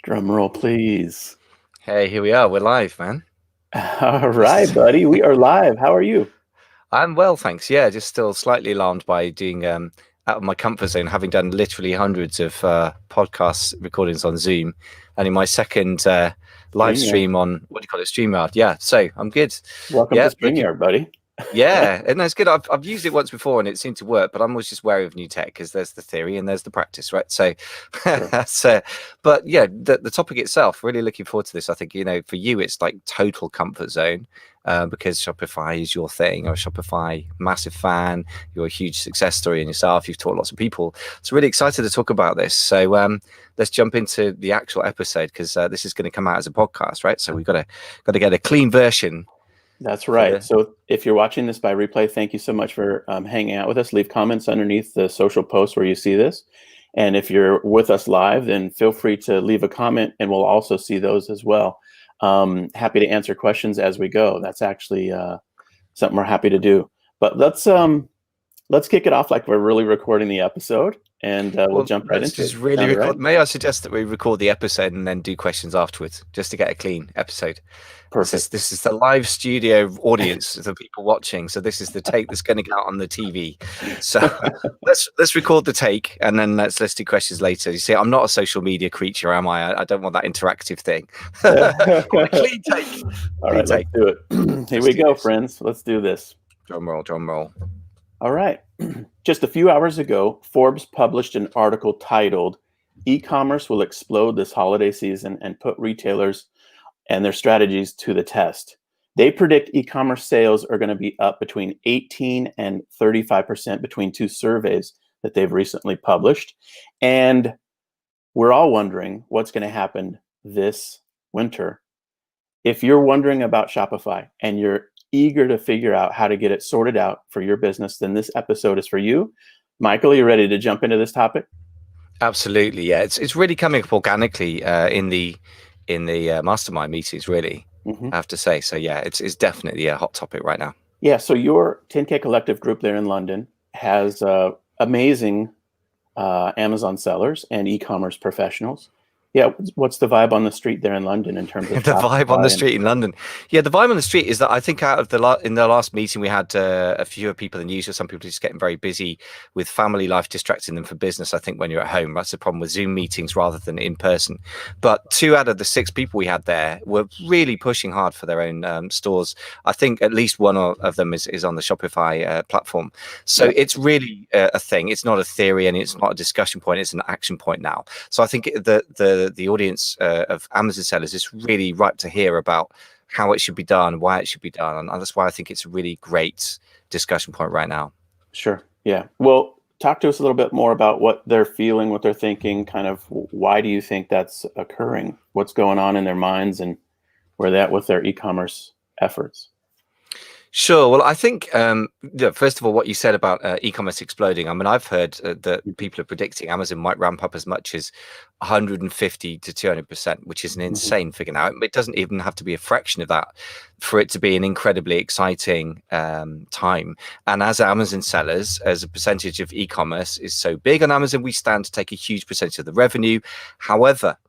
Drum roll, please. Hey, here we are. We're live, man. All right, buddy. We are live. How are you? I'm well, thanks. Yeah, just still slightly alarmed by doing out of my comfort zone, having done literally hundreds of podcast recordings on Zoom, and in my second live StreamYard. stream on what do you call it, StreamYard. Yeah, so I'm good. Welcome to Yeah, looking. StreamYard, buddy. Yeah, and that's good. I've used it once before and it seemed to work, but I'm always just wary of new tech because there's the theory and there's the practice, right? So Sure. that's but yeah, the topic itself, really looking forward to this. I think, for you, it's like total comfort zone because Shopify is your thing. You're a Shopify massive fan. You're a huge success story in yourself. You've taught lots of people. So really excited to talk about this. So let's jump into the actual episode because this is going to come out as a podcast, right? So we've got to get a clean version. That's right. So if you're watching this by replay, thank you so much for hanging out with us. Leave comments underneath the social post where you see this. And if you're with us live, then feel free to leave a comment and we'll also see those as well. Happy to answer questions as we go. That's actually something we're happy to do. But let's kick it off like we're really recording the episode, and we'll jump right into it. Really record. Right? May I suggest that we record the episode and then do questions afterwards, just to get a clean episode? Perfect. This is the live studio audience, the people watching. So this is the take that's going to go out on the TV. So let's record the take and then let's do questions later. You see, I'm not a social media creature, am I? I don't want that interactive thing. Clean take. All right, let's do it. Here we go, friends. Let's do this. Drum roll, drum roll. All right. Just a few hours ago, Forbes published an article titled "E-commerce will explode this holiday season and put retailers and their strategies to the test." They predict e-commerce sales are going to be up between 18 and 35% between two surveys that they've recently published. And we're all wondering what's going to happen this winter. If you're wondering about Shopify and you're eager to figure out how to get it sorted out for your business, then this episode is for you. Michael, are you ready to jump into this topic? Absolutely, yeah. It's really coming up organically in the mastermind meetings, really. I have to say. So yeah, it's definitely a hot topic right now. Yeah. So your 10K Collective group there in London has amazing Amazon sellers and e-commerce professionals. Yeah, what's the vibe on the street there in London in terms of the vibe on the street in London? Yeah, the vibe on the street is that I think out of in the last meeting we had a fewer people than usual. Some people are just getting very busy with family life, distracting them from business. I think when you're at home, that's the problem with Zoom meetings rather than in person. But 2 out of the 6 people we had there were really pushing hard for their own stores. I think at least one of them is on the Shopify platform. So it's really a thing. It's not a theory and it's not a discussion point. It's an action point now. So I think the audience of Amazon sellers is really ripe to hear about how it should be done, why it should be done, and that's why I think it's a really great discussion point right now. Sure. Yeah. Well, talk to us a little bit more about what they're feeling, what they're thinking, kind of why do you think that's occurring? What's going on in their minds and where they're at with their e-commerce efforts? Sure. Well, I think, first of all, what you said about e-commerce exploding, I mean, I've heard that people are predicting Amazon might ramp up as much as 150 to 200%, which is an insane figure now. It doesn't even have to be a fraction of that for it to be an incredibly exciting time. And as Amazon sellers, as a percentage of e-commerce is so big on Amazon, we stand to take a huge percentage of the revenue. However,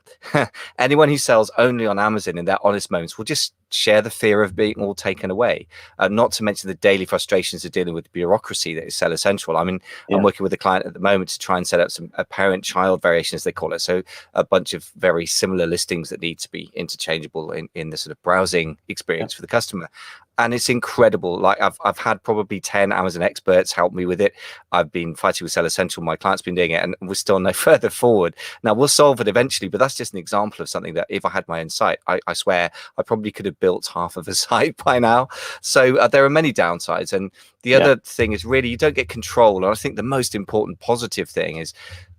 anyone who sells only on Amazon in their honest moments will just share the fear of being all taken away. Not to mention the daily frustrations of dealing with bureaucracy that is Seller Central. I mean, I'm working with a client at the moment to try and set up some parent-child variation, as they call it. So a bunch of very similar listings that need to be interchangeable in the sort of browsing experience for the customer. And it's incredible. Like I've had probably 10 Amazon experts help me with it. I've been fighting with Seller Central. My client's been doing it, and we're still no further forward. Now we'll solve it eventually, but that's just an example of something that if I had my own site, I swear I probably could have built half of a site by now. So there are many downsides. And the other thing is really you don't get control. And I think the most important positive thing is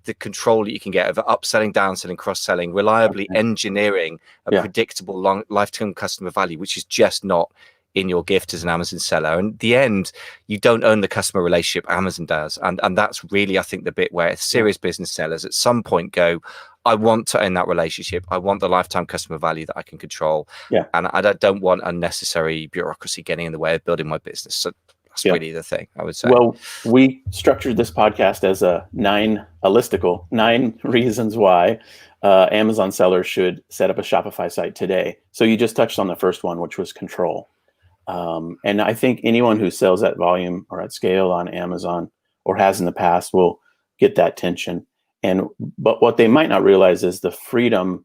the control that you can get over upselling, downselling, cross-selling, reliably engineering a predictable long lifetime customer value, which is just not in your gift as an Amazon seller. And in the end, you don't own the customer relationship, Amazon does. And that's really, I think, the bit where serious business sellers at some point go, I want to own that relationship. I want the lifetime customer value that I can control. And I don't want unnecessary bureaucracy getting in the way of building my business. So That's Yeah. really the thing, I would say. Well, we structured this podcast as a listicle, 9 reasons why Amazon sellers should set up a Shopify site today. So you just touched on the first one, which was control. And I think anyone who sells at volume or at scale on Amazon or has in the past will get that tension. But what they might not realize is the freedom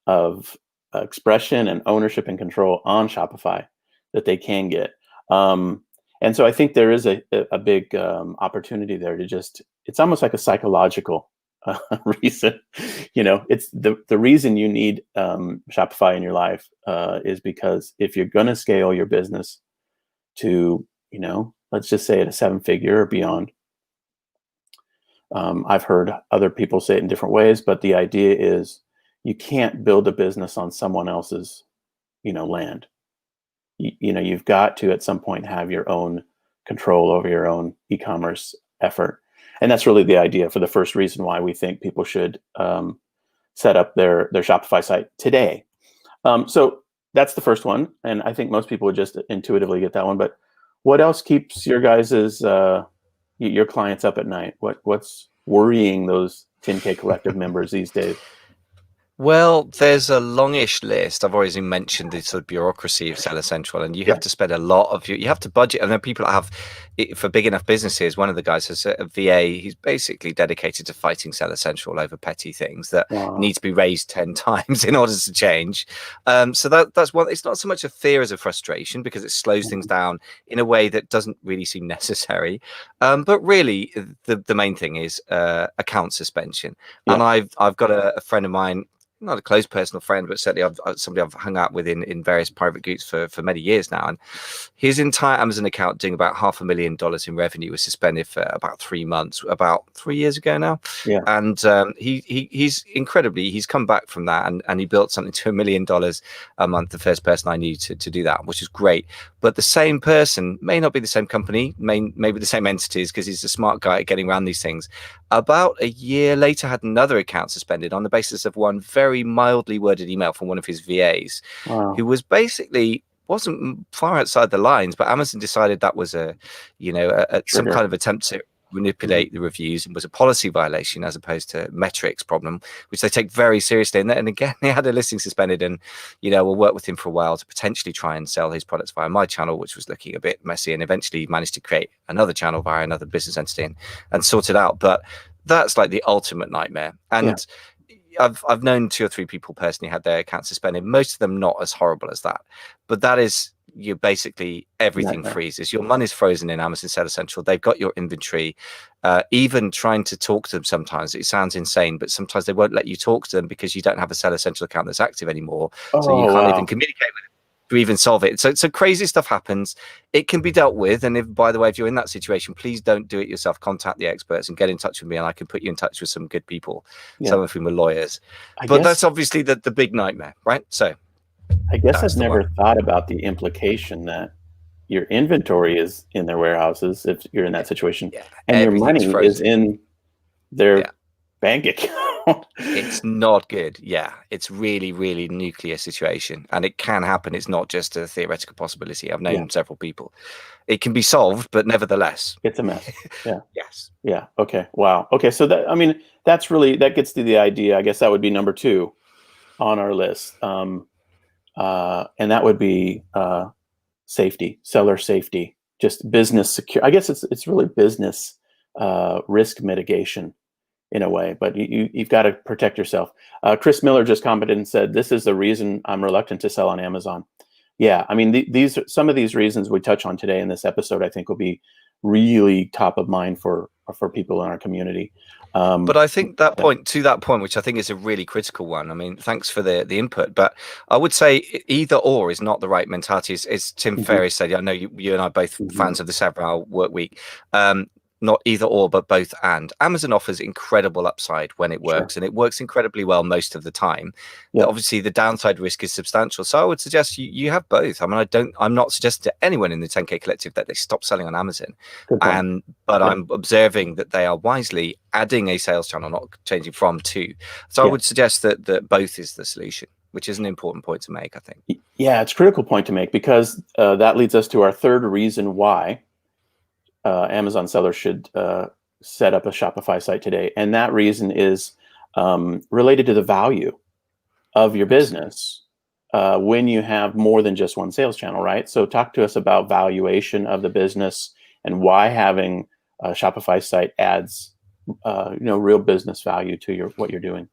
of expression and ownership and control on Shopify that they can get. And so I think there is a big opportunity there to it's almost like a psychological reason. It's the reason you need Shopify in your life is because if you're going to scale your business to, let's just say at a 7-figure or beyond, I've heard other people say it in different ways, but the idea is you can't build a business on someone else's, land. You've got to at some point have your own control over your own e-commerce effort. And that's really the idea for the first reason why we think people should set up their Shopify site today. So that's the first one. And I think most people would just intuitively get that one. But what else keeps your guys's your clients up at night? What's worrying those 10K collective members these days? Well, there's a longish list. I've already mentioned the sort of bureaucracy of Seller Central, and you have to spend a lot of you have to budget. And then people that have, for big enough businesses, one of the guys has a VA. He's basically dedicated to fighting Seller Central over petty things that need to be raised 10 times in order to change. So that's one. It's not so much a fear as a frustration because it slows things down in a way that doesn't really seem necessary. But really, the main thing is account suspension. And I've got a friend of mine, not a close personal friend, but certainly somebody I've hung out with in various private groups for many years now. And his entire Amazon account, doing about $500,000 in revenue, was suspended for about 3 months, about 3 years ago now. Yeah. And he's incredibly, he's come back from that and he built something to $1 million a month. The first person I knew to do that, which is great. But the same person may not be the same company, maybe the same entities, because he's a smart guy at getting around these things. About a year later, had another account suspended on the basis of one very mildly worded email from one of his VAs, who was basically wasn't far outside the lines, but Amazon decided that was some kind of attempt to manipulate the reviews and was a policy violation as opposed to metrics problem, which they take very seriously. And again, they had a listing suspended, and we'll work with him for a while to potentially try and sell his products via my channel, which was looking a bit messy, and eventually managed to create another channel via another business entity and sort it out. But that's like the ultimate nightmare. And I've known 2 or 3 people personally had their accounts suspended, most of them not as horrible as that, but that is, you basically everything freezes. Your money's frozen in Amazon Seller Central. They've got your inventory. Even trying to talk to them, sometimes it sounds insane, but sometimes they won't let you talk to them because you don't have a Seller Central account that's active anymore. So you can't even communicate with them to even solve it. So crazy stuff happens. It can be dealt with. And if, by the way, if you're in that situation, please don't do it yourself. Contact the experts and get in touch with me, and I can put you in touch with some good people, some of whom are lawyers. But that's obviously the big nightmare, right? So I guess I've never thought about the implication that your inventory is in their warehouses if you're in that situation, and your money is in their bank account. It's not good. Yeah, it's really, really nuclear situation, and it can happen. It's not just a theoretical possibility. I've known several people. It can be solved, but nevertheless, it's a mess. Yeah. Yes. Yeah. Okay. Wow. Okay. So that gets to the idea. I guess that would be number 2 on our list. And that would be safety, seller safety, just business secure. I guess it's really business risk mitigation in a way, but you've got to protect yourself. Chris Miller just commented and said, "This is the reason I'm reluctant to sell on Amazon." Yeah, I mean, some of these reasons we touch on today in this episode, I think, will be really top of mind for people in our community. But I think that point, which I think is a really critical one. I mean, thanks for the input, but I would say either or is not the right mentality. As Tim Ferriss said, I know you and I are both fans of the 7-Hour Work Week. Not either or, but both and. Amazon offers incredible upside when it works, and it works incredibly well most of the time. Obviously, the downside risk is substantial. So I would suggest you have both. I mean, I'm not suggesting to anyone in the 10K collective that they stop selling on Amazon, but I'm observing that they are wisely adding a sales channel, not changing from to. So I would suggest that both is the solution, which is an important point to make, I think. Yeah, it's a critical point to make, because that leads us to our third reason why Amazon sellers should set up a Shopify site today. And that reason is related to the value of your business when you have more than just one sales channel, right? So talk to us about valuation of the business and why having a Shopify site adds real business value to what you're doing.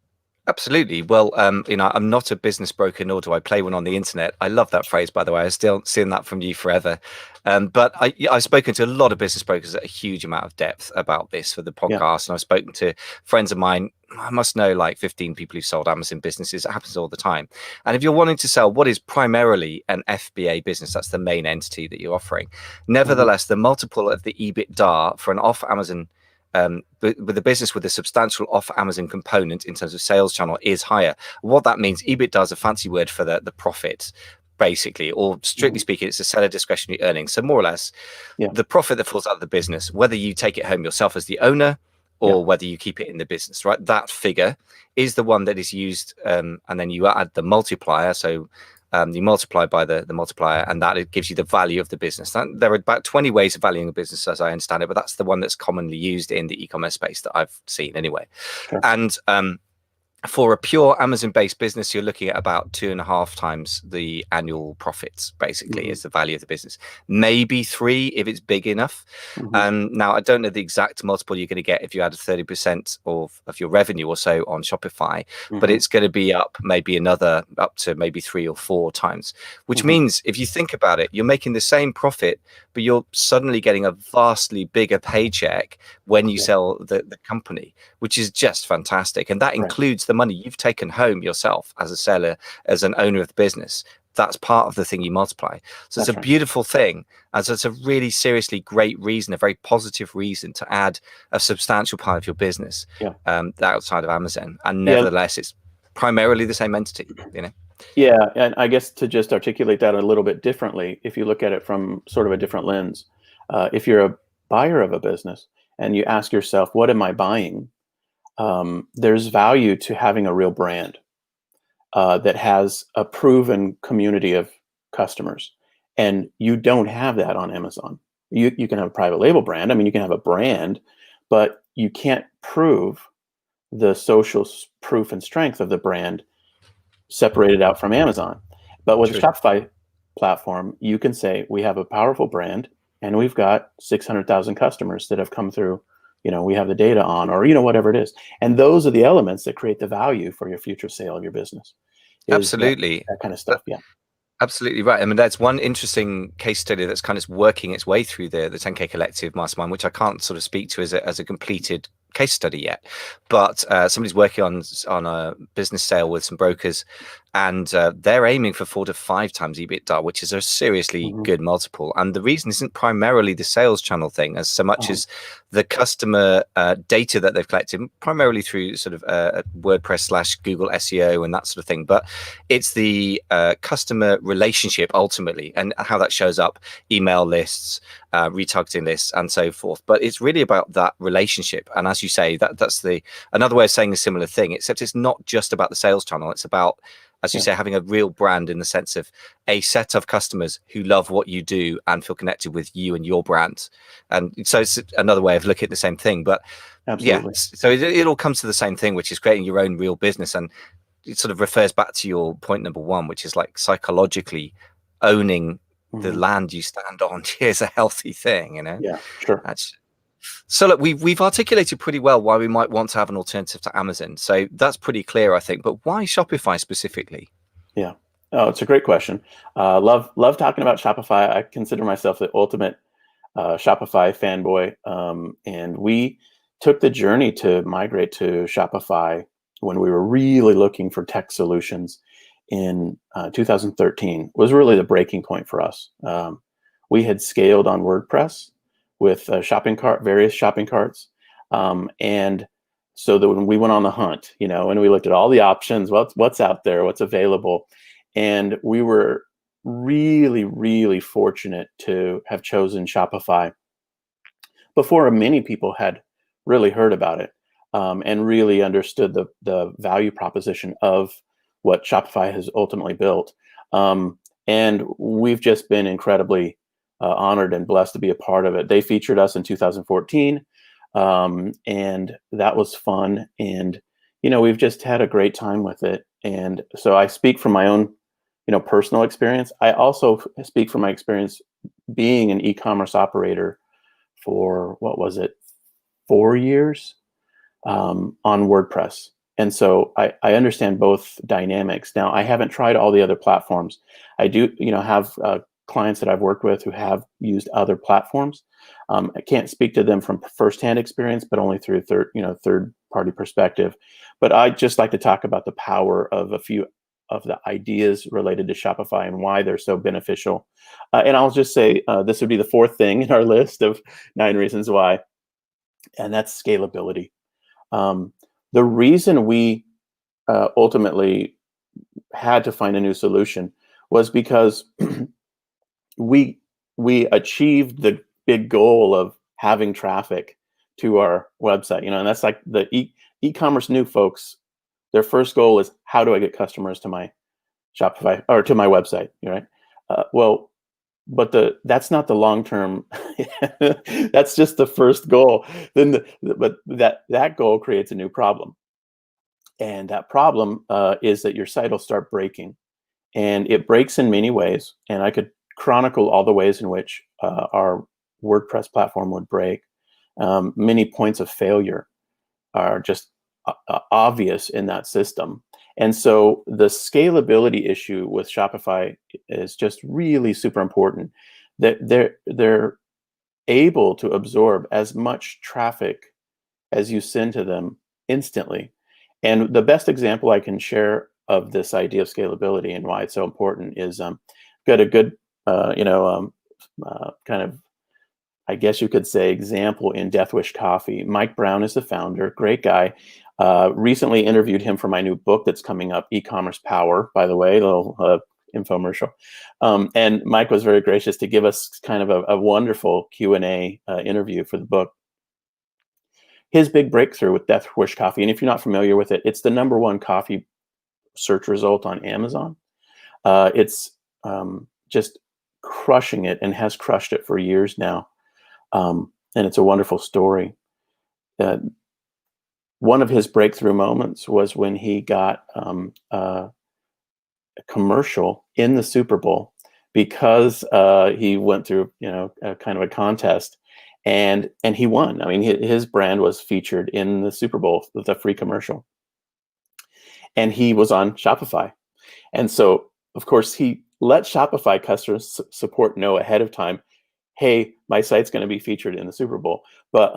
Absolutely. Well, I'm not a business broker, nor do I play one on the internet. I love that phrase, by the way. I've still seen that from you forever. But I've spoken to a lot of business brokers at a huge amount of depth about this for the podcast. And I've spoken to friends of mine. I must know like 15 people who've sold Amazon businesses. It happens all the time. And if you're wanting to sell what is primarily an FBA business, that's the main entity that you're offering. Nevertheless, the multiple of the EBITDA for an off Amazon with a business with a substantial off Amazon component in terms of sales channel is higher. What that means, EBITDA is a fancy word for the profit, basically, or strictly speaking, it's a seller discretionary earnings. So more or less, the profit that falls out of the business, whether you take it home yourself as the owner or whether you keep it in the business, right? That figure is the one that is used, and then you add the multiplier. So you multiply by the multiplier, and that it gives you the value of the business. There are about 20 ways of valuing a business, as I understand it, but that's the one that's commonly used in the e-commerce space that I've seen anyway. Sure. And for a pure Amazon-based business, you're looking at about 2.5 times the annual profits, basically, is the value of the business. Maybe 3 if it's big enough. Now, I don't know the exact multiple you're going to get if you add 30% of your revenue or so on Shopify, but it's going to be up to maybe 3 or 4 times, which means if you think about it, you're making the same profit, but you're suddenly getting a vastly bigger paycheck when you sell the company, which is just fantastic. And that includes the money you've taken home yourself as a seller, as an owner of the business. That's part of the thing you multiply. So it's a beautiful thing. And so it's a really seriously great reason, a very positive reason to add a substantial part of your business outside of Amazon. And nevertheless, it's primarily the same entity, Yeah, and I guess to just articulate that a little bit differently, if you look at it from sort of a different lens, if you're a buyer of a business and you ask yourself, what am I buying? There's value to having a real brand that has a proven community of customers. And you don't have that on Amazon. You can have a private label brand. I mean, you can have a brand, but you can't prove the social proof and strength of the brand separated out from Amazon. But with the Shopify platform, you can say, we have a powerful brand and we've got 600,000 customers that have come through, we have the data on, or, whatever it is. And those are the elements that create the value for your future sale of your business. Absolutely. That kind of stuff. Yeah. Absolutely right. I mean, that's one interesting case study that's kind of working its way through the 10K Collective Mastermind, which I can't sort of speak to as a completed case study yet. But somebody's working on a business sale with some brokers, and they're aiming for 4 to 5 times EBITDA, which is a seriously good multiple. And the reason isn't primarily the sales channel thing as so much as the customer data that they've collected, primarily through sort of WordPress / Google SEO and that sort of thing. But it's the customer relationship ultimately, and how that shows up, email lists, retargeting lists, and so forth. But it's really about that relationship. And as you say, that's another way of saying a similar thing, except it's not just about the sales channel. It's about, as you say, having a real brand in the sense of a set of customers who love what you do and feel connected with you and your brand. And so it's another way of looking at the same thing. But so it all comes to the same thing, which is creating your own real business. And it sort of refers back to your point number 1, which is like psychologically owning the land you stand on is a healthy thing, Yeah, sure. So look, we've articulated pretty well why we might want to have an alternative to Amazon. So that's pretty clear, I think. But why Shopify specifically? Yeah. Oh, it's a great question. Love talking about Shopify. I consider myself the ultimate Shopify fanboy. And we took the journey to migrate to Shopify when we were really looking for tech solutions in 2013. Was really the breaking point for us. We had scaled on WordPress with various shopping carts. And so that when we went on the hunt, and we looked at all the options, what's out there, what's available. And we were really, really fortunate to have chosen Shopify before many people had really heard about it and really understood the value proposition of what Shopify has ultimately built. And we've just been incredibly honored and blessed to be a part of it. They featured us in 2014, and that was fun. And we've just had a great time with it. And so I speak from my own, personal experience. I also speak from my experience being an e-commerce operator for, what was it, 4 years, on WordPress. And so I understand both dynamics. Now, I haven't tried all the other platforms. I do, have clients that I've worked with who have used other platforms. I can't speak to them from firsthand experience, but only through third party perspective. But I just like to talk about the power of a few of the ideas related to Shopify and why they're so beneficial. And I'll just say this would be the fourth thing in our list of 9 reasons why, and that's scalability. The reason we ultimately had to find a new solution was because we achieved the big goal of having traffic to our website. And that's like the e-commerce new folks. Their first goal is, how do I get customers to my Shopify or to my website? Right? But that's not the long term. That's just the first goal. Then, but that goal creates a new problem, and that problem is that your site will start breaking, and it breaks in many ways. And I could chronicle all the ways in which our WordPress platform would break. Many points of failure are just obvious in that system. And so the scalability issue with Shopify is just really super important. That they're able to absorb as much traffic as you send to them instantly. And the best example I can share of this idea of scalability and why it's so important is got a good kind of, I guess you could say, example in Death Wish Coffee. Mike Brown is the founder, great guy. Recently interviewed him for my new book that's coming up, E-commerce Power, by the way, a little infomercial. And Mike was very gracious to give us kind of a wonderful Q&A interview for the book. His big breakthrough with Death Wish Coffee, and if you're not familiar with it, it's the #1 coffee search result on Amazon. It's just crushing it and has crushed it for years now. And it's a wonderful story. One of his breakthrough moments was when he got a commercial in the Super Bowl because he went through, a kind of a contest, and he won. I mean, his brand was featured in the Super Bowl with a free commercial, and he was on Shopify. And so, of course, he let Shopify customer support know ahead of time, hey, my site's going to be featured in the Super Bowl. But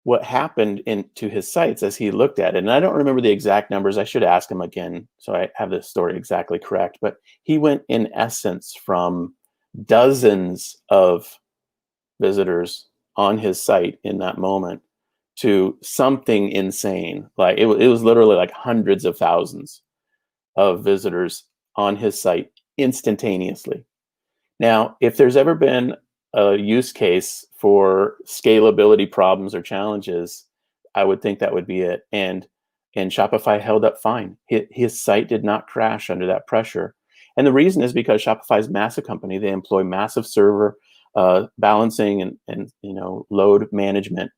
what happened into his sites as he looked at it, and I don't remember the exact numbers, I should ask him again so I have this story exactly correct, but he went in essence from dozens of visitors on his site in that moment to something insane. Like it was literally like hundreds of thousands of visitors on his site instantaneously. Now, if there's ever been a use case for scalability problems or challenges, I would think that would be it. And Shopify held up fine. His site did not crash under that pressure. And the reason is because Shopify is a massive company. They employ massive server balancing and load management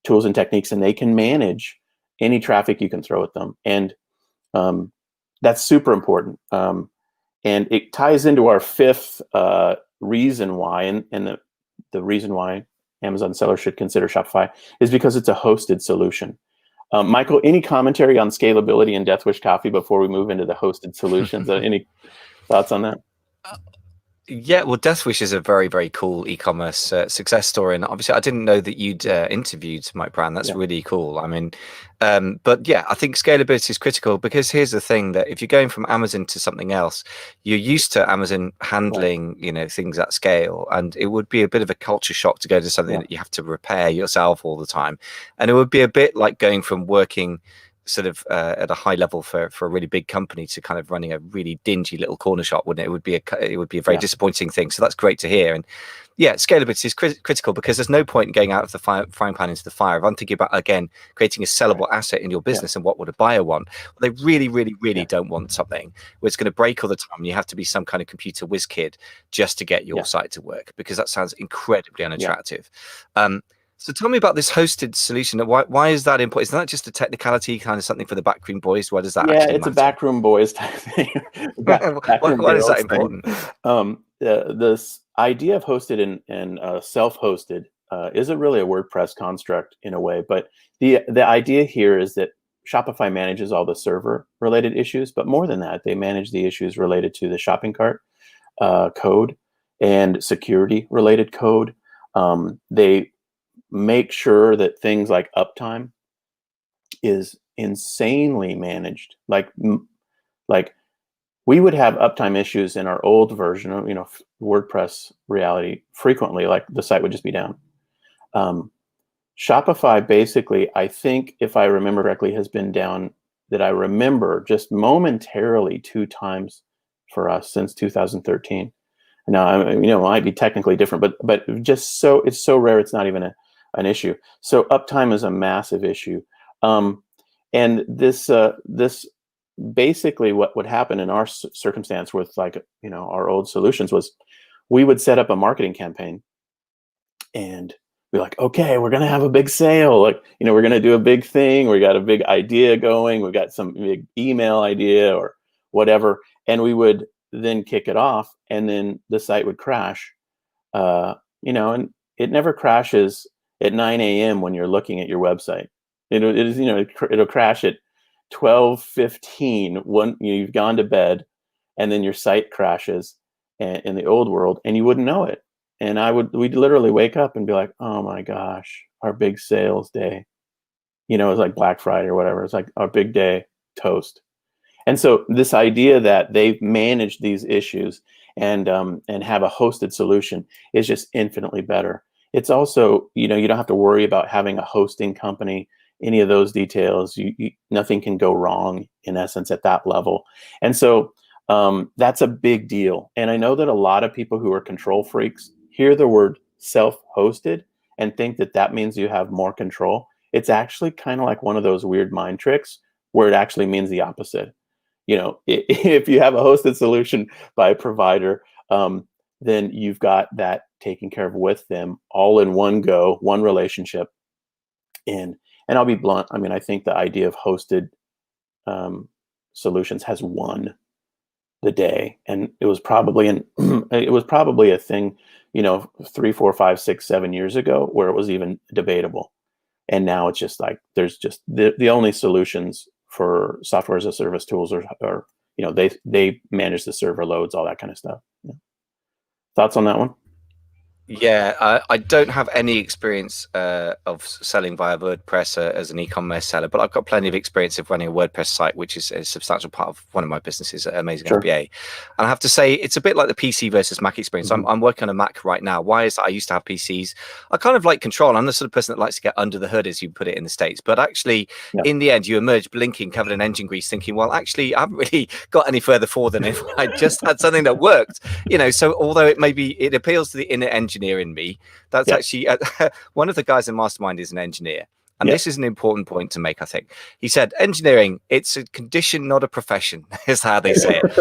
tools and techniques, and they can manage any traffic you can throw at them. And that's super important. And it ties into our fifth reason why, and the reason why Amazon sellers should consider Shopify is because it's a hosted solution. Michael, any commentary on scalability in Death Wish Coffee before we move into the hosted solutions? Any thoughts on that? Yeah, well, Death Wish is a very, very cool e-commerce success story, and obviously, I didn't know that you'd interviewed Mike Brown. That's really cool. I mean, but yeah, I think scalability is critical because here's the thing: that if you're going from Amazon to something else, you're used to Amazon handling, things at scale, and it would be a bit of a culture shock to go to something that you have to repair yourself all the time, and it would be a bit like going from working sort of at a high level for a really big company to kind of running a really dingy little corner shop, wouldn't it? It would be a very disappointing thing. So that's great to hear. And yeah, scalability is critical, because there's no point in going out of the frying pan into the fire. If I'm thinking about, again, creating a sellable asset in your business and what would a buyer want, well, they really don't want something where it's going to break all the time and you have to be some kind of computer whiz kid just to get your site to work, because that sounds incredibly unattractive. So tell me about this hosted solution. Why is that important? Is that just a technicality, kind of something for the backroom boys? Why does that actually it's matter? a backroom boys type thing. Why is that important? This idea of hosted and self-hosted isn't really a WordPress construct in a way, but the idea here is that Shopify manages all the server related issues, but more than that, they manage the issues related to the shopping cart code and security related code. They make sure that things like uptime is insanely managed. Like we would have uptime issues in our old version of, WordPress reality frequently, like the site would just be down. Shopify basically, I think, if I remember correctly, has been down, that I remember, just momentarily 2 times for us since 2013. Now, it might be technically different, but just it's so rare, it's not even an issue. So uptime is a massive issue. And this basically what would happen in our circumstance with, like, our old solutions was we would set up a marketing campaign and be like, okay, we're going to have a big sale. Like, we're going to do a big thing. We got a big idea going. We got some big email idea or whatever. And we would then kick it off, and then the site would crash, and it never crashes at 9 a.m. when you're looking at your website. It'll crash at 12:15 when you've gone to bed, and then your site crashes in the old world, and you wouldn't know it. And we'd literally wake up and be like, oh my gosh, our big sales day. It was like Black Friday or whatever. It's like our big day, toast. And so this idea that they've managed these issues and have a hosted solution is just infinitely better. It's also, you don't have to worry about having a hosting company, any of those details. Nothing can go wrong, in essence, at that level. And so that's a big deal. And I know that a lot of people who are control freaks hear the word self-hosted and think that means you have more control. It's actually kind of like one of those weird mind tricks where it actually means the opposite. If you have a hosted solution by a provider, then you've got that taken care of with them, all in one go, one relationship. And I'll be blunt. I mean, I think the idea of hosted solutions has won the day, and it was probably a thing, 3, 4, 5, 6, 7 years ago, where it was even debatable. And now it's just like there's just the only solutions for software as a service tools are they manage the server loads, all that kind of stuff. Yeah. Thoughts on that one? Yeah, I don't have any experience of selling via WordPress as an e-commerce seller, but I've got plenty of experience of running a WordPress site, which is a substantial part of one of my businesses, Amazing FBA. And I have to say, it's a bit like the PC versus Mac experience. Mm-hmm. I'm working on a Mac right now. Why is that? I used to have PCs. I kind of like control. I'm the sort of person that likes to get under the hood, as you put it in the States. But actually, in the end, you emerge blinking, covered in engine grease, thinking, well, actually, I haven't really got any further forward than if I just had something that worked. So although it appeals to the inner engineer in me, that's actually one of the guys in Mastermind is an engineer. And this is an important point to make, I think. He said, engineering, it's a condition, not a profession, is how they say it.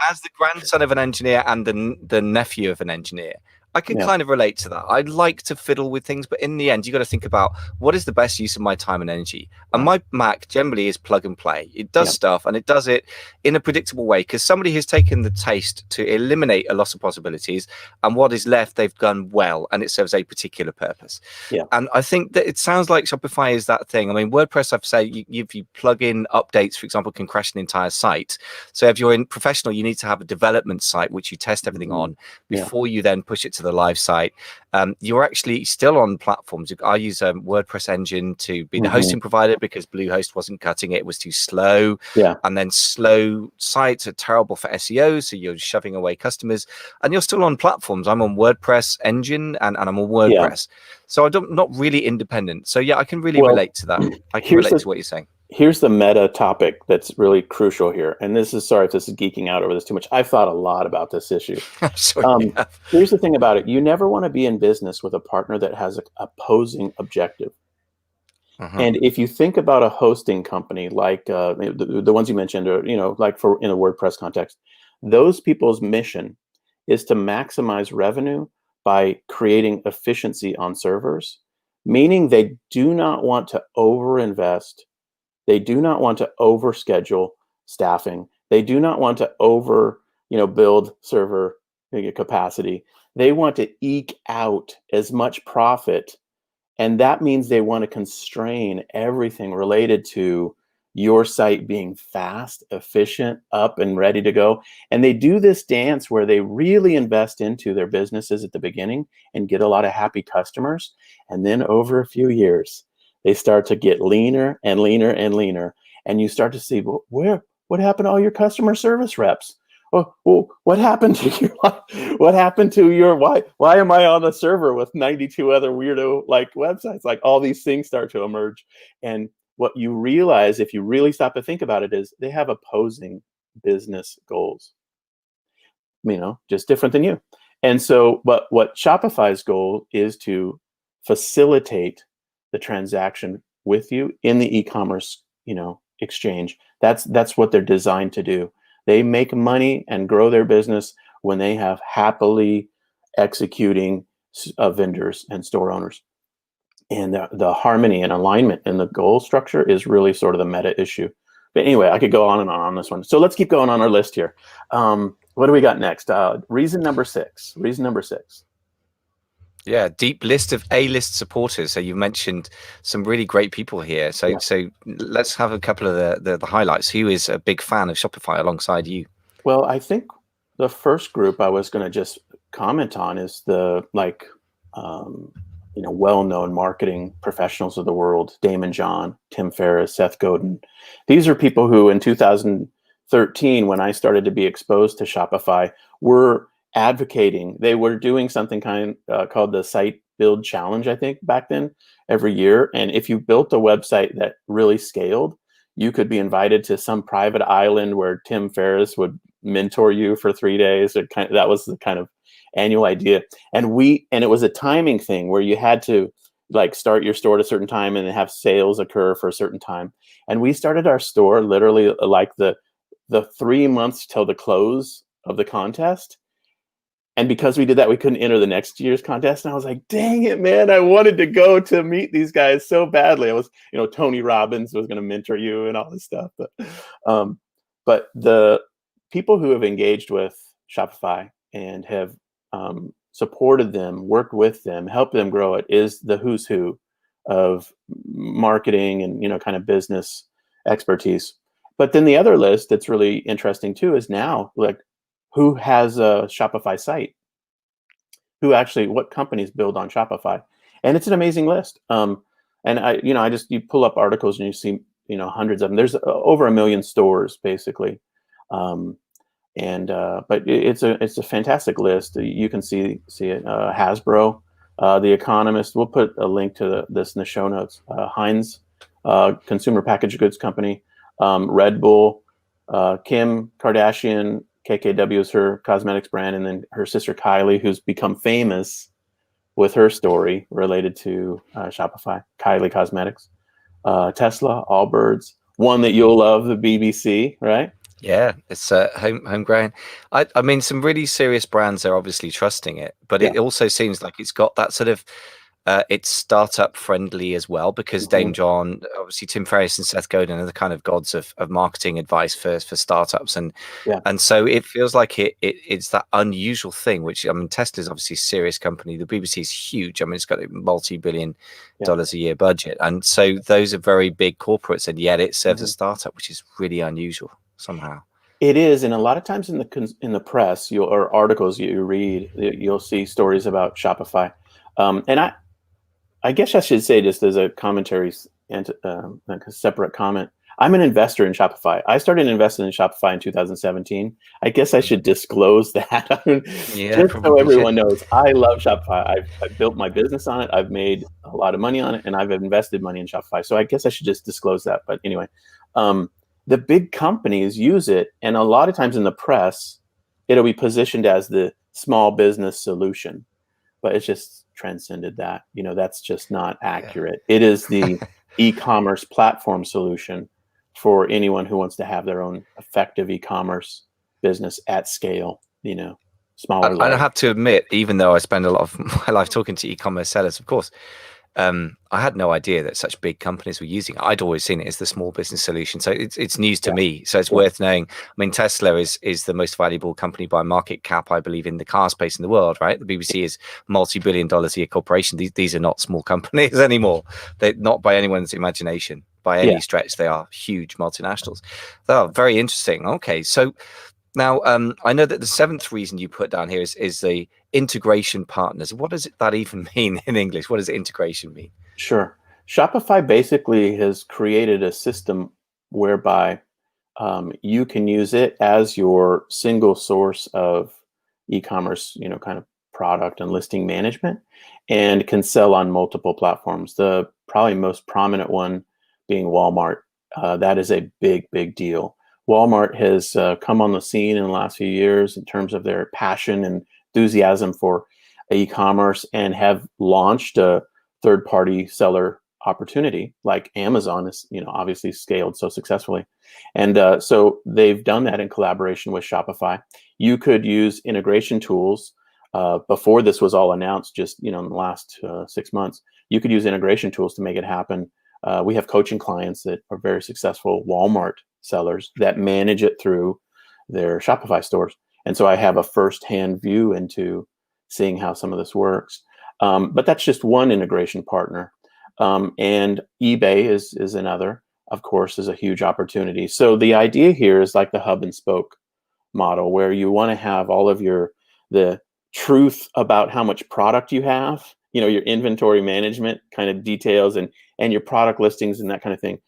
As the grandson of an engineer and the nephew of an engineer, I can kind of relate to that. I'd like to fiddle with things, but in the end, you got to think about what is the best use of my time and energy. And my Mac generally is plug and play. It does stuff, and it does it in a predictable way, because somebody has taken the taste to eliminate a loss of possibilities, and what is left, they've done well, and it serves a particular purpose. And I think that it sounds like Shopify is that thing. I mean, WordPress, I've said, if you plug in updates, for example, can crash an entire site. So if you're in professional, you need to have a development site, which you test everything on before you then push it to the live site. You're actually still on platforms. I use WordPress engine to be the hosting provider because Bluehost wasn't cutting it. It was too slow. And then slow sites are terrible for SEO. So you're shoving away customers, and you're still on platforms. I'm on WordPress engine and I'm on WordPress. So I'm not really independent. So yeah, I can really relate to that. I can relate to what you're saying. here's the meta topic that's really crucial here. And this is, sorry if this is geeking out over this too much. I've thought a lot about this issue. I'm sure you Um, have. here's the thing about it. You never want to be in business with a partner that has an opposing objective. Mhm. And if you think about a hosting company like the ones you mentioned, or like for in a WordPress context, those people's mission is to maximize revenue by creating efficiency on servers, meaning they do not want to overinvest. They do not want to overschedule staffing. They do not want to build server capacity. They want to eke out as much profit, and that means they want to constrain everything related to your site being fast, efficient, up and ready to go. And they do this dance where they really invest into their businesses at the beginning and get a lot of happy customers. And then over a few years, they start to get leaner and leaner and leaner. And you start to see, well, what happened to all your customer service reps? Oh, what happened to what happened to your why am I on the server with 92 other weirdo like websites? Like, all these things start to emerge. And what you realize, if you really stop to think about it, is they have opposing business goals, just different than you. And so what Shopify's goal is to facilitate the transaction with you in the e-commerce, exchange. That's what they're designed to do. They make money and grow their business when they have happily executing vendors and store owners. And the harmony and alignment in the goal structure is really sort of the meta issue. But anyway, I could go on and on this one. So let's keep going on our list here. What do we got next? Reason number six. Yeah, deep list of A-list supporters. So you mentioned some really great people here. So Yeah. so let's have a couple of the highlights. Who is a big fan of Shopify alongside you? Well, I think the first group I was going to just comment on is the um, well-known marketing professionals of the world: Damon John, Tim Ferriss, Seth Godin. These are people who, in 2013, when I started to be exposed to Shopify, were advocating. They were doing something called the Site Build Challenge, I think, back then, every year. And if you built a website that really scaled, you could be invited to some private island where Tim Ferriss would mentor you for 3 days. That was the kind of annual idea. And it was a timing thing where you had to start your store at a certain time and then have sales occur for a certain time. And we started our store literally like the 3 months till the close of the contest. And because we did that, we couldn't enter the next year's contest. And I was like, dang it, man, I wanted to go to meet these guys so badly. I was, Tony Robbins was going to mentor you and all this stuff. But the people who have engaged with Shopify and have supported them, worked with them, helped them grow it is the who's who of marketing and, kind of business expertise. But then the other list that's really interesting too is now, like, who has a Shopify site? What companies build on Shopify? And it's an amazing list. And you pull up articles and you see, hundreds of them. There's over 1 million stores basically. But it's a fantastic list. You can see it. Hasbro, The Economist. We'll put a link to this in the show notes. Heinz, consumer packaged goods company. Red Bull, Kim Kardashian, KKW is her cosmetics brand, and then her sister Kylie, who's become famous with her story related to Shopify. Kylie Cosmetics, Tesla, Allbirds, one that you'll love, the BBC, right? Yeah, it's homegrown. I mean, some really serious brands are obviously trusting it, but Yeah. it also seems like it's got that sort of it's startup friendly as well, because Dame John, obviously Tim Ferriss and Seth Godin are the kind of gods of marketing advice for startups, and Yeah. so it feels like it's that unusual thing. Which, I mean, Tesla's obviously a serious company. The BBC is huge. I mean, it's got a multi-billion dollars a year budget, and so those are very big corporates, and yet it serves a startup, which is really unusual somehow. It is, and a lot of times in the press, or articles you read, you'll see stories about Shopify. And I guess I should say, just as a commentary and like a separate comment, I'm an investor in Shopify. I started investing in Shopify in 2017. I guess I should disclose that Yeah, just so probably should. everyone knows. I love Shopify. I've built my business on it. I've made a lot of money on it, and I've invested money in Shopify. So I guess I should just disclose that. But anyway, the big companies use it, and a lot of times in the press, it'll be positioned as the small business solution, but it's just transcended that. That's just not Yeah. accurate. It is the e-commerce platform solution for anyone who wants to have their own effective e-commerce business at scale, small or And I large. have to admit, even though I spend a lot of my life talking to e-commerce sellers, of course, I had no idea that such big companies were using it. I'd always seen it as the small business solution, so it's news to Yeah, me. So it's yeah, worth knowing. I mean, Tesla is the most valuable company by market cap, I believe, in the car space in the world. Right? The BBC is multi-billion-dollar a year corporation. These are not small companies anymore. They're not by anyone's imagination by yeah. any stretch. They are huge multinationals. They are very interesting. Okay, so. Now, I know that the seventh reason you put down here is the integration partners. What does that even mean in English? What does integration mean? Sure. Shopify basically has created a system whereby you can use it as your single source of e-commerce, kind of product and listing management, and can sell on multiple platforms. The probably most prominent one being Walmart. That is a big, big deal. Walmart has come on the scene in the last few years in terms of their passion and enthusiasm for e-commerce, and have launched a third-party seller opportunity like Amazon is, obviously scaled so successfully. And so they've done that in collaboration with Shopify. You could use integration tools. Before this was all announced, just in the last 6 months, you could use integration tools to make it happen. We have coaching clients that are very successful Walmart sellers that manage it through their Shopify stores, and so I have a first-hand view into seeing how some of this works. But that's just one integration partner, and eBay is another. Of course, is a huge opportunity. So the idea here is like the hub and spoke model, where you want to have all of the truth about how much product you have, your inventory management kind of details, and your product listings and that kind of thing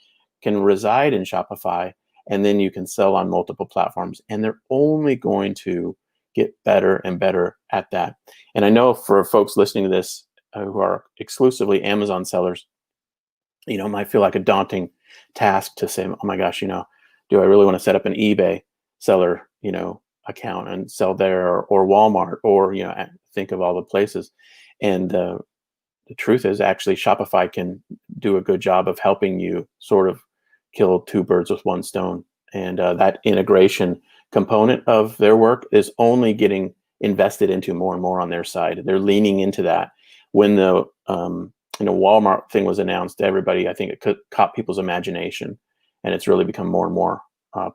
can reside in Shopify, and then you can sell on multiple platforms, and they're only going to get better and better at that. And I know for folks listening to this who are exclusively Amazon sellers, it might feel like a daunting task to say, oh my gosh, do I really want to set up an eBay seller, account and sell there, or Walmart, or, think of all the places. And the truth is, actually, Shopify can do a good job of helping you sort of kill two birds with one stone. And that integration component of their work is only getting invested into more and more on their side. They're leaning into that. When the Walmart thing was announced, everybody, I think it caught people's imagination, and it's really become more and more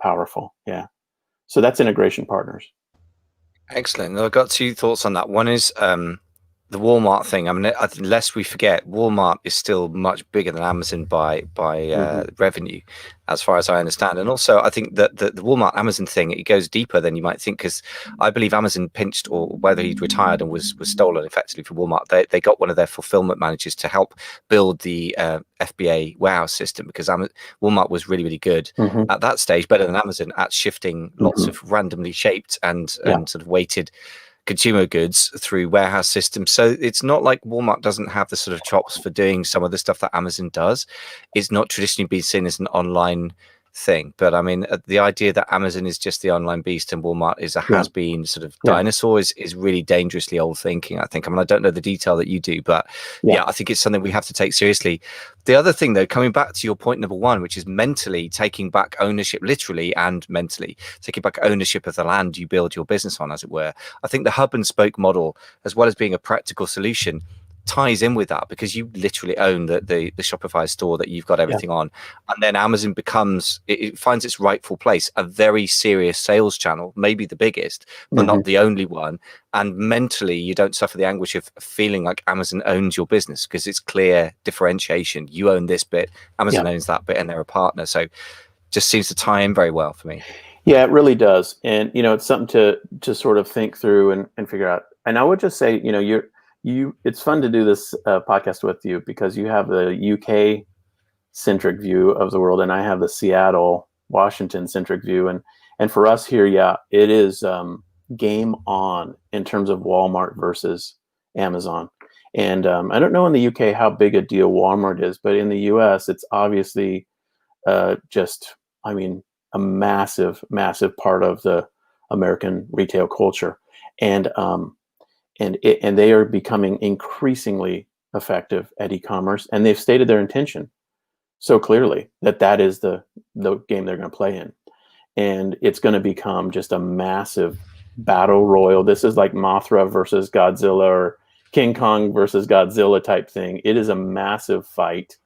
powerful. Yeah. So that's integration partners. Excellent. I've got two thoughts on that. One is the Walmart thing. I mean, lest we forget, Walmart is still much bigger than Amazon by revenue, as far as I understand. And also, I think that the Walmart Amazon thing, it goes deeper than you might think, because I believe Amazon pinched, or whether he'd retired and was stolen effectively for Walmart. They got one of their fulfillment managers to help build the FBA warehouse system, because Walmart was really, really good Mm-hmm. at that stage, better than Amazon at shifting lots Mm-hmm. of randomly shaped and Yeah. sort of weighted consumer goods through warehouse systems. So it's not like Walmart doesn't have the sort of chops for doing some of the stuff that Amazon does. It's not traditionally been seen as an online thing. But I mean, the idea that Amazon is just the online beast and Walmart is a Yeah. has-been sort of Yeah. dinosaur is really dangerously old thinking, I think. I mean, I don't know the detail that you do, but Yeah. yeah, I think it's something we have to take seriously. The other thing, though, coming back to your point number one, which is mentally taking back ownership, literally and mentally taking back ownership of the land you build your business on, as it were. I think the hub and spoke model, as well as being a practical solution, ties in with that, because you literally own the Shopify store that you've got Yeah. everything on, and then Amazon becomes, it finds its rightful place, a very serious sales channel, maybe the biggest, but Mm-hmm. not the only one. And mentally, you don't suffer the anguish of feeling like Amazon owns your business, because it's clear differentiation. You own this bit, Amazon Yeah. owns that bit, and they're a partner. So just seems to tie in very well for me. Yeah, it really does. And it's something to sort of think through and figure out. And I would just say, it's fun to do this podcast with you, because you have the UK centric view of the world, and I have the Seattle, Washington centric view. And for us here, yeah, it is game on in terms of Walmart versus Amazon. And I don't know in the UK how big a deal Walmart is, but in the US, it's obviously just, I mean, a massive, massive part of the American retail culture. And they are becoming increasingly effective at e-commerce, and they've stated their intention so clearly that that is the game they're going to play in, and it's going to become just a massive battle royal. This is like Mothra versus Godzilla or King Kong versus Godzilla type thing. It is a massive fight,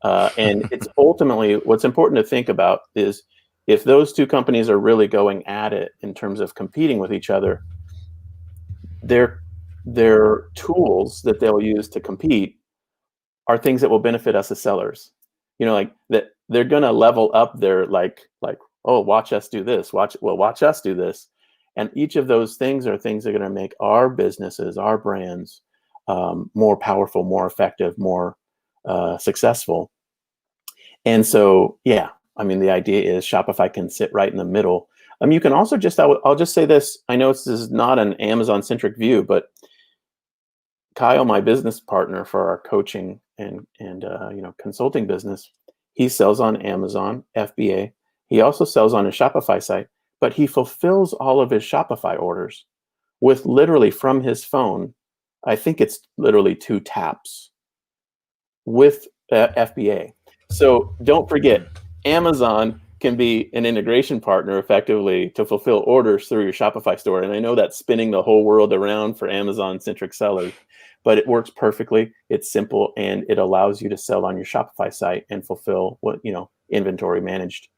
and it's ultimately what's important to think about is if those two companies are really going at it in terms of competing with each other, their tools that they'll use to compete are things that will benefit us as sellers. You know, like that they're going to level up their like, oh, watch us do this, watch us do this. And each of those things are things that are going to make our businesses, our brands, more powerful, more effective, more successful. And so, yeah, I mean, the idea is Shopify can sit right in the middle. You can also just, I'll just say this. I know this is not an Amazon-centric view, but Kyle, my business partner for our coaching and consulting business, he sells on Amazon, FBA. He also sells on a Shopify site, but he fulfills all of his Shopify orders with literally from his phone. I think it's literally 2 taps with FBA. So don't forget, Amazon can be an integration partner effectively to fulfill orders through your Shopify store. And I know that's spinning the whole world around for Amazon-centric sellers, but it works perfectly. It's simple, and it allows you to sell on your Shopify site and fulfill inventory managed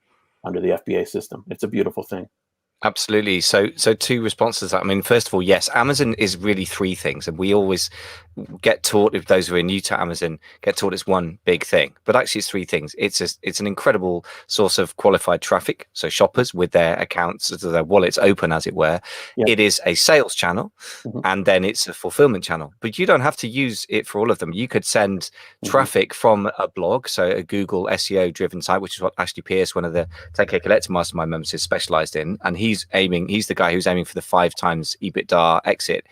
under the FBA system. It's a beautiful thing. Absolutely. So 2 responses to that. I mean, first of all, yes, Amazon is really 3 things, and we always get taught, if those who are new to Amazon get taught it's one big thing, but actually it's 3 things. It's an incredible source of qualified traffic, so shoppers with their accounts, their wallets open, as it were. Yep. It is a sales channel, and then it's a fulfillment channel. But you don't have to use it for all of them. You could send traffic from a blog, so a Google SEO driven site, which is what Ashley Pierce, one of the 10K Collector Mastermind members, is specialized in, and he's the guy who's aiming for the 5 times EBITDA exit,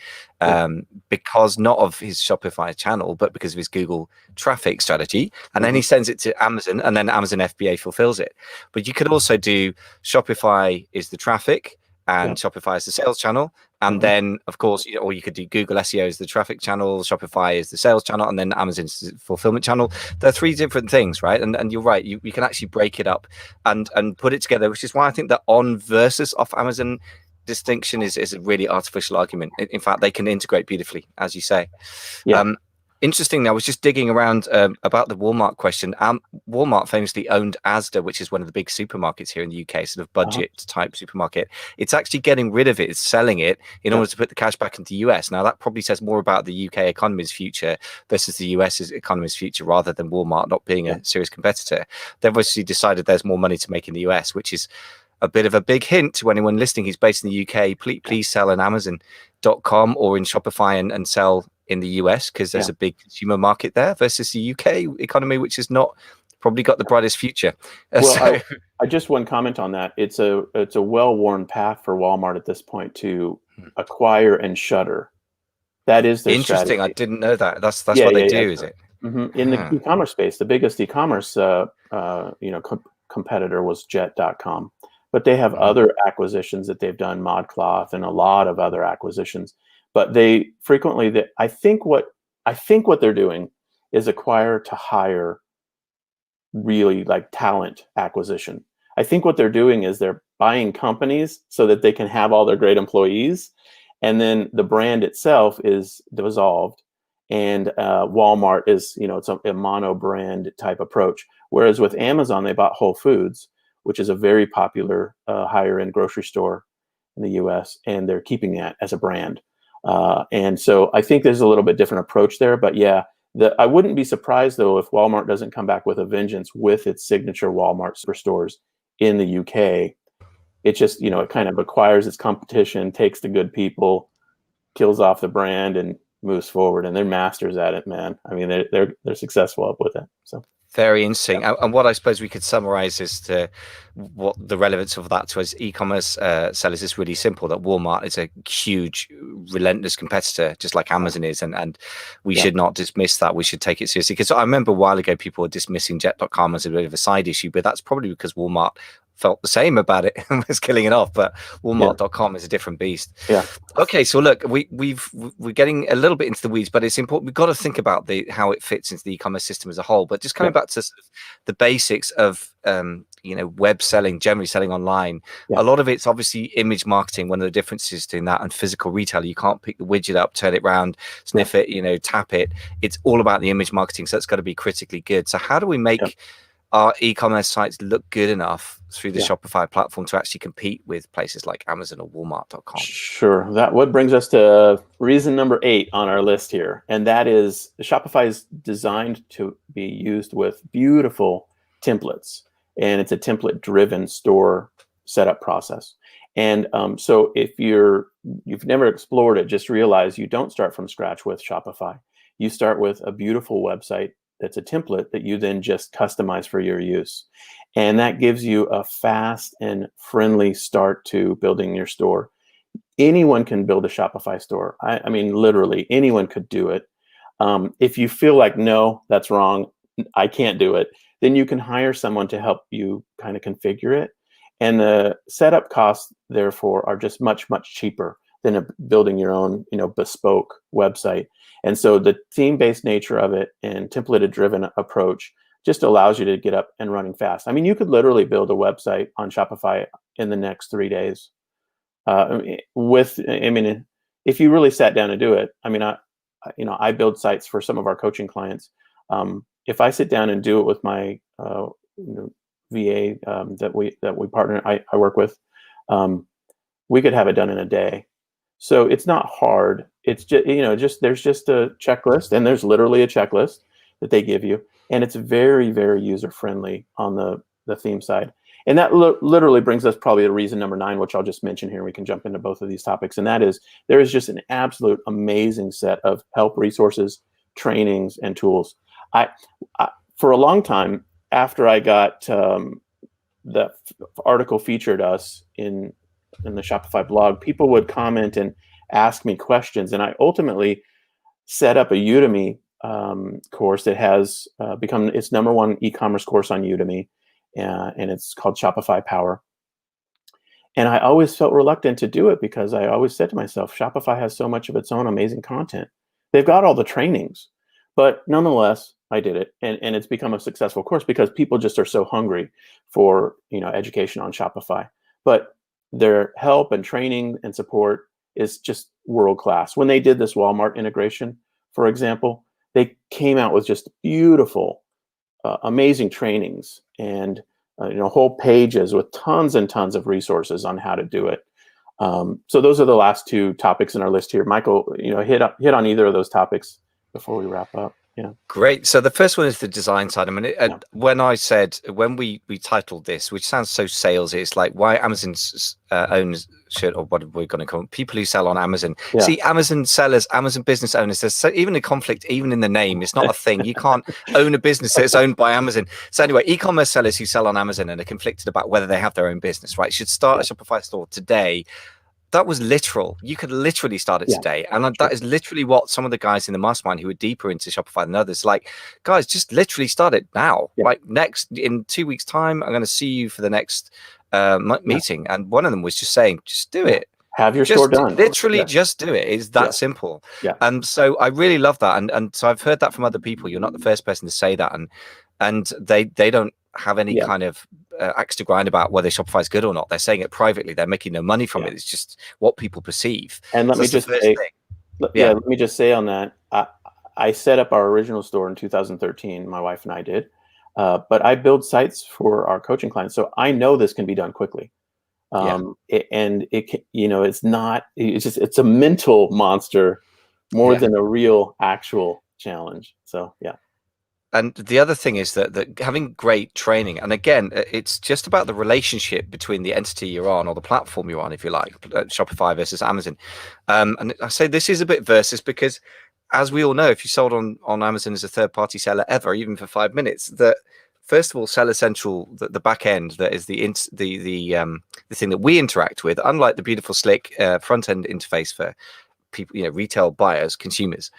because not of his Shopify channel, but because of his Google traffic strategy. And then he sends it to Amazon, and then Amazon FBA fulfills it. But you could also do Shopify is the traffic, and Shopify is the sales channel. And then, of course, or you could do Google SEO as the traffic channel, Shopify is the sales channel, and then Amazon's the fulfillment channel. They're 3 different things, right? And you're right. You can actually break it up and put it together, which is why I think the on versus off Amazon distinction is a really artificial argument. In fact, they can integrate beautifully, as you say. Interesting. I was just digging around about the Walmart question. Walmart famously owned Asda, which is one of the big supermarkets here in the UK, sort of budget type supermarket. It's actually getting rid of it. It's selling it in order to put the cash back into the US. Now, that probably says more about the UK economy's future versus the US's economy's future, rather than Walmart not being a serious competitor. They've obviously decided there's more money to make in the US, which is a bit of a big hint to anyone listening who's based in the UK. Please sell on Amazon.com or in Shopify and sell in the US, because there's a big consumer market there versus the UK economy, which has not probably got the brightest future. Well, I just one comment on that. It's a well-worn path for Walmart at this point to acquire and shutter. That is their interesting. strategy. I didn't know that. That's what they do, is it? In the e-commerce space, the biggest e-commerce competitor was Jet.com, but they have other acquisitions that they've done, ModCloth and a lot of other acquisitions. But they frequently, I think what they're doing is acquire to hire, really like talent acquisition. I think what they're doing is they're buying companies so that they can have all their great employees, and then the brand itself is dissolved. And Walmart is, it's a mono brand type approach. Whereas with Amazon, they bought Whole Foods, which is a very popular higher end grocery store in the US, and they're keeping that as a brand. And so I think there's a little bit different approach there, but I wouldn't be surprised though if Walmart doesn't come back with a vengeance with its signature Walmart superstores in the UK. It just, it kind of acquires its competition, takes the good people, kills off the brand, and moves forward. And they're masters at it, man. I mean, they're successful up with it. So Very interesting. And what I suppose we could summarize as to what the relevance of that to us e-commerce sellers is really simple, that Walmart is a huge, relentless competitor, just like Amazon is. And we should not dismiss that. We should take it seriously. Because I remember a while ago, people were dismissing Jet.com as a bit of a side issue, but that's probably because Walmart felt the same about it and was killing it off. But Walmart.com is a different beast. Yeah. Okay, so look, we're getting a little bit into the weeds, but it's important. We've got to think about how it fits into the e-commerce system as a whole. But just coming back to sort of the basics of web selling, generally selling online. A lot of it's obviously image marketing. One of the differences between that and physical retail, you can't pick the widget up, turn it around, sniff it, tap it. It's all about the image marketing, so it's got to be critically good. So how do we make our e-commerce sites look good enough through the Shopify platform to actually compete with places like Amazon or Walmart.com? Sure. What brings us to reason number 8 on our list here, and that is Shopify is designed to be used with beautiful templates, and it's a template-driven store setup process. And so if you've never explored it, just realize you don't start from scratch with Shopify. You start with a beautiful website that's a template that you then just customize for your use. And that gives you a fast and friendly start to building your store. Anyone can build a Shopify store. I mean, literally, anyone could do it. If you feel like, no, that's wrong, I can't do it, then you can hire someone to help you kind of configure it. And the setup costs, therefore, are just much, much cheaper than building your own, bespoke website. And so the theme-based nature of it and template-driven approach just allows you to get up and running fast. I mean, you could literally build a website on Shopify in the next 3 days. If you really sat down to do it, I mean, I build sites for some of our coaching clients. If I sit down and do it with my VA that we partner, I work with, we could have it done in a day. So it's not hard. It's just there's just a checklist, and there's literally a checklist that they give you, and it's very, very user friendly on the theme side. And that literally brings us probably to reason number 9, which I'll just mention here. We can jump into both of these topics, and that is there is just an absolute amazing set of help resources, trainings, and tools. I for a long time after I got the article featured us in the Shopify blog, people would comment and ask me questions, and I ultimately set up a Udemy course that has become its #1 e-commerce course on Udemy, and it's called Shopify Power. And I always felt reluctant to do it because I always said to myself, Shopify has so much of its own amazing content. They've got all the trainings, but nonetheless, I did it, and it's become a successful course because people just are so hungry for education on Shopify. But their help and training and support is just world class. When they did this Walmart integration, for example, they came out with just beautiful, amazing trainings and whole pages with tons and tons of resources on how to do it. So those are the last 2 topics in our list here. Michael, hit on either of those topics before we wrap up. Yeah. Great. So the first one is the design side. I mean, when we titled this, which sounds so salesy, it's like why Amazon's owns should, or what we're going to call them, people who sell on Amazon. Yeah. See, Amazon sellers, Amazon business owners, there's even a conflict, even in the name. It's not a thing. You can't own a business that's owned by Amazon. So anyway, e-commerce sellers who sell on Amazon and are conflicted about whether they have their own business, right, should start a Shopify store today. That was literal. You could literally start it today. And that is literally what some of the guys in the mastermind who are deeper into Shopify than others, like, guys, just literally start it now. Yeah. Like in 2 weeks' time, I'm going to see you for the next meeting. And one of them was just saying, just do it. Have your store done. Literally just do it. It's that simple. Yeah. And so I really love that. And so I've heard that from other people. You're not the first person to say that. And they don't have any kind of axe to grind about whether Shopify is good or not. They're saying it privately. They're making no money from it. It's just what people perceive. And let me just say on that, I set up our original store in 2013. My wife and I did, but I build sites for our coaching clients, so I know this can be done quickly. It's a mental monster more than a real actual challenge. So yeah. And the other thing is that having great training, and again, it's just about the relationship between the entity you're on or the platform you're on, if you like, Shopify versus Amazon. And I say this is a bit versus because as we all know, if you sold on Amazon as a third-party seller ever, even for 5 minutes, that first of all, Seller Central, the back end, that is the thing that we interact with, unlike the beautiful, slick front end interface for people, retail buyers, consumers,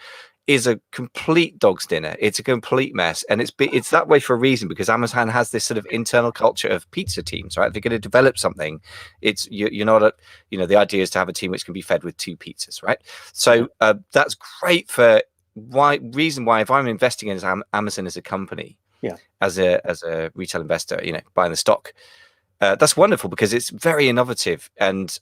is a complete dog's dinner. It's a complete mess, and it's that way for a reason, because Amazon has this sort of internal culture of pizza teams, right? If you're going to develop something, you're not at, the idea is to have a team which can be fed with 2 pizzas, right? So that's great for reason why if I'm investing in Amazon as a company, as a retail investor, buying the stock, that's wonderful because it's very innovative, and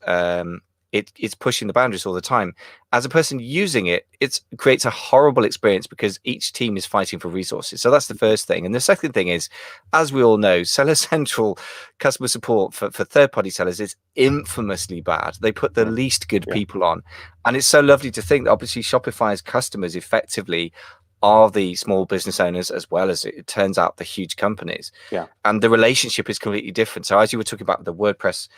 it's pushing the boundaries all the time. As a person using it, it creates a horrible experience because each team is fighting for resources. So that's the first thing. And the second thing is, as we all know, Seller Central customer support for third-party sellers is infamously bad. They put the least good people on. And it's so lovely to think that obviously Shopify's customers effectively are the small business owners, as well as, it turns out, the huge companies. And the relationship is completely different. So as you were talking about, the WordPress,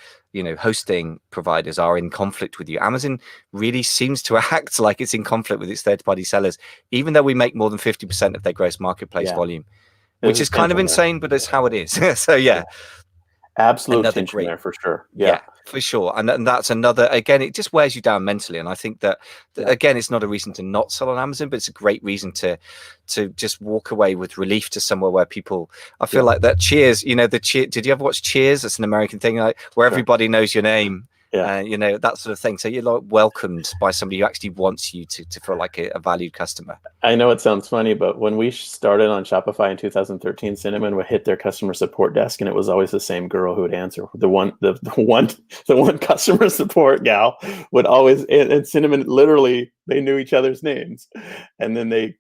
hosting providers are in conflict with you. Amazon really seems to act like it's in conflict with its third-party sellers, even though we make more than 50% of their gross marketplace volume, which is kind of insane, but it's how it is. So absolute tension there for sure. For sure. And that's another, again, it just wears you down mentally. And I think that again, it's not a reason to not sell on Amazon, but it's a great reason to just walk away with relief to somewhere where people, I feel like that Cheers, did you ever watch Cheers? That's an American thing, like, where everybody knows your name. That sort of thing. So you're like welcomed by somebody who actually wants you to feel like a valued customer. I know it sounds funny, but when we started on Shopify in 2013, Cinnamon would hit their customer support desk, and it was always the same girl who would answer. The one customer support gal would always, and Cinnamon, literally, they knew each other's names, and then they,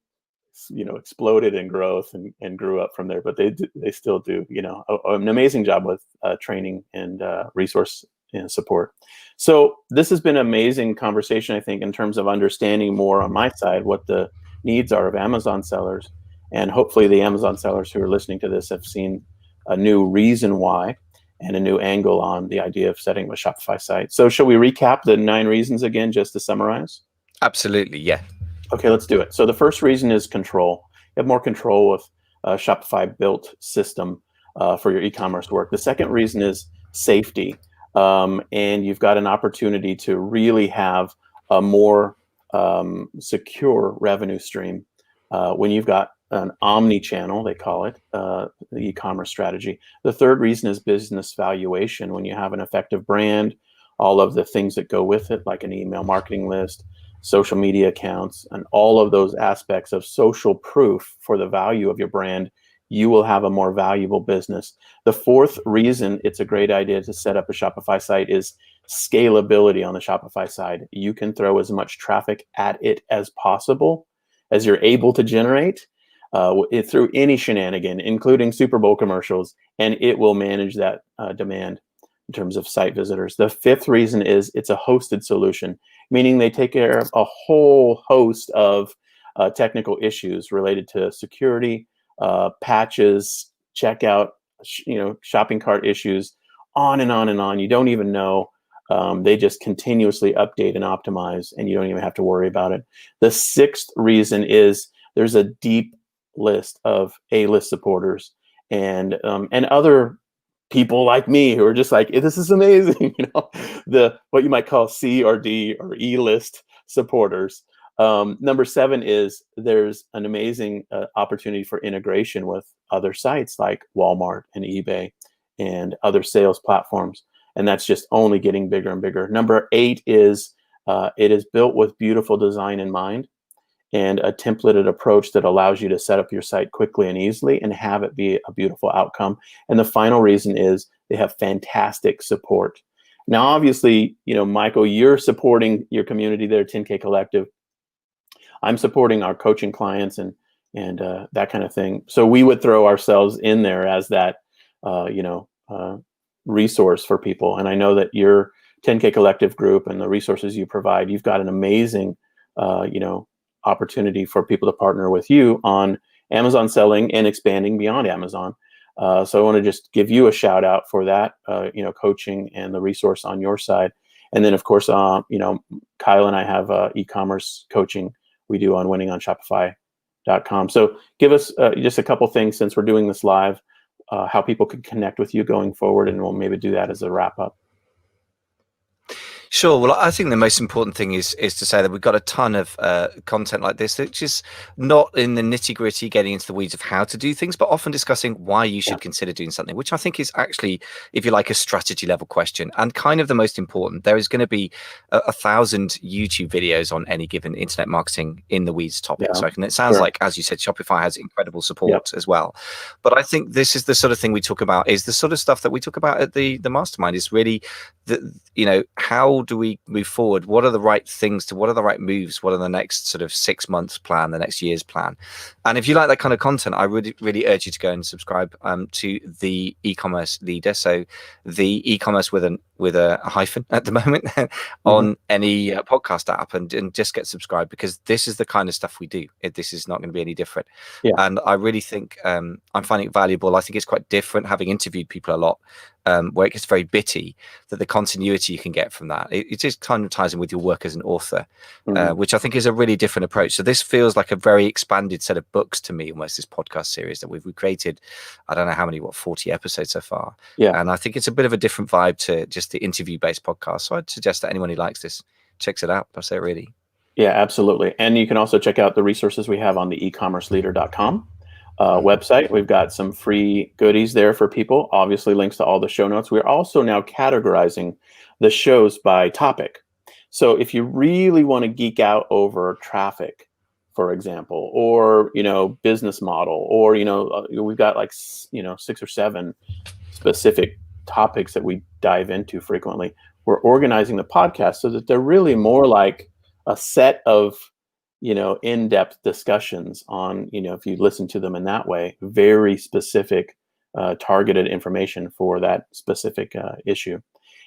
exploded in growth and grew up from there. But they still do, an amazing job with training and resource support. So this has been an amazing conversation, I think, in terms of understanding more on my side what the needs are of Amazon sellers. And hopefully the Amazon sellers who are listening to this have seen a new reason why and a new angle on the idea of setting a Shopify site. So shall we recap the 9 reasons again, just to summarize? Absolutely, yeah. Okay, let's do it. So the first reason is control. You have more control with a Shopify built system for your e-commerce work. The second reason is safety. And you've got an opportunity to really have a more secure revenue stream when you've got an omni-channel, they call it, the e-commerce strategy. The third reason is business valuation. When you have an effective brand, all of the things that go with it, like an email marketing list, social media accounts, and all of those aspects of social proof for the value of your brand, you will have a more valuable business. The fourth reason it's a great idea to set up a Shopify site is scalability on the Shopify side. You can throw as much traffic at it as possible as you're able to generate through any shenanigan, including Super Bowl commercials, and it will manage that demand in terms of site visitors. The fifth reason is it's a hosted solution, meaning they take care of a whole host of technical issues related to security, patches, checkout, shopping cart issues, on and on and on. You don't even know. They just continuously update and optimize, and you don't even have to worry about it. The sixth reason is there's a deep list of A-list supporters and other people like me who are just like, this is amazing. The what you might call C or D or E-list supporters. Number 7 is there's an amazing opportunity for integration with other sites like Walmart and eBay and other sales platforms. And that's just only getting bigger and bigger. Number 8 is it is built with beautiful design in mind and a templated approach that allows you to set up your site quickly and easily and have it be a beautiful outcome. And the final reason is they have fantastic support. Now, obviously, Michael, you're supporting your community there, 10K Collective. I'm supporting our coaching clients and that kind of thing. So we would throw ourselves in there as that, resource for people. And I know that your 10K Collective group and the resources you provide, you've got an amazing, opportunity for people to partner with you on Amazon selling and expanding beyond Amazon. So I want to just give you a shout out for that, coaching and the resource on your side. And then, of course, Kyle and I have e-commerce coaching we do on winningonshopify.com. So give us just a couple things since we're doing this live, how people can connect with you going forward, and we'll maybe do that as a wrap up. Sure. Well, I think the most important thing is to say that we've got a ton of content like this, which is not in the nitty gritty, getting into the weeds of how to do things, but often discussing why you should consider doing something, which I think is actually, if you like, a strategy level question and kind of the most important. There is going to be 1,000 YouTube videos on any given internet marketing in the weeds topic. So it sounds like, as you said, Shopify has incredible support as well. But I think this is the sort of thing we talk about, is the sort of stuff that we talk about at the mastermind, is really how do we move forward? What are the right things what are the right moves? What are the next sort of 6 months plan, the next year's plan? And if you like that kind of content, I would really urge you to go and subscribe to the e-commerce leader. So the e-commerce with a hyphen at the moment on any podcast app, and just get subscribed, because this is the kind of stuff we do. This is not going to be any different. And I really think I'm finding it valuable. I think it's quite different, having interviewed people a lot, where it gets very bitty, that the continuity you can get from that, it just kind of ties in with your work as an author, which I think is a really different approach. So this feels like a very expanded set of books to me, almost, this podcast series that we've created. I don't know how many, 40 episodes so far. And I think it's a bit of a different vibe to just the interview based podcast. So I'd suggest that anyone who likes this checks it out. I say, really. Yeah, absolutely. And you can also check out the resources we have on the ecommerceleader.com website. We've got some free goodies there for people. Obviously, links to all the show notes. We're also now categorizing the shows by topic. So if you really want to geek out over traffic, for example, or business model, or we've got like 6 or 7 specific topics that we dive into frequently. We're organizing the podcast so that they're really more like a set of in-depth discussions on, if you listen to them in that way, very specific, targeted information for that specific issue.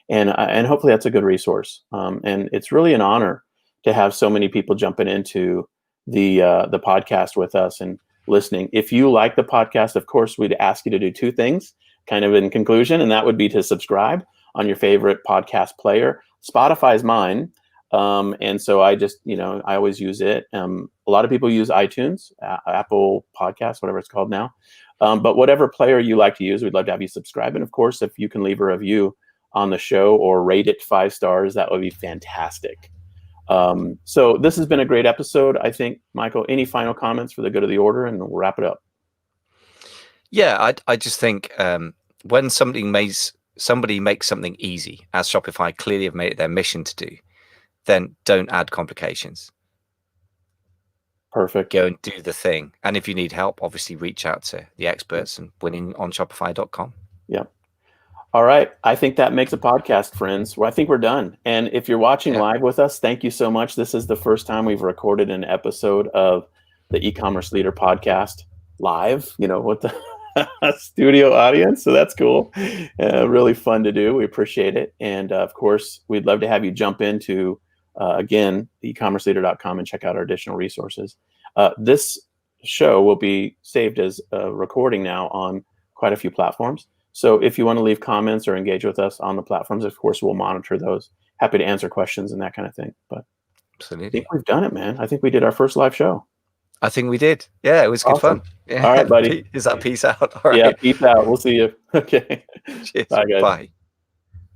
And hopefully that's a good resource. And it's really an honor to have so many people jumping into the podcast with us and listening. If you like the podcast, of course, we'd ask you to do 2 things kind of in conclusion, and that would be to subscribe on your favorite podcast player. Spotify's mine. And so I just, I always use it. A lot of people use iTunes, Apple Podcasts, whatever it's called now. But whatever player you like to use, we'd love to have you subscribe. And of course, if you can leave a review on the show or rate it 5 stars, that would be fantastic. So this has been a great episode. I think, Michael, any final comments for the good of the order, and we'll wrap it up. Yeah, I just think when somebody makes something easy, as Shopify clearly have made it their mission to do, then don't add complications. Perfect. Go and do the thing. And if you need help, obviously reach out to the experts and winningonshopify.com. Yeah. All right. I think that makes a podcast, friends. Well, I think we're done. And if you're watching live with us, thank you so much. This is the first time we've recorded an episode of the E-commerce Leader podcast live, with the studio audience. So that's cool. Really fun to do. We appreciate it. And of course, we'd love to have you jump into, again, ecommerceleader.com and check out our additional resources. This show will be saved as a recording now on quite a few platforms. So if you want to leave comments or engage with us on the platforms, of course, we'll monitor those. Happy to answer questions and that kind of thing. But absolutely, I think we've done it, man. I think we did our first live show. I think we did. Yeah, it was good fun. Yeah. All right, buddy. Is that peace out? All right. Yeah, peace out. We'll see you. Okay. Cheers. Bye, guys. Bye.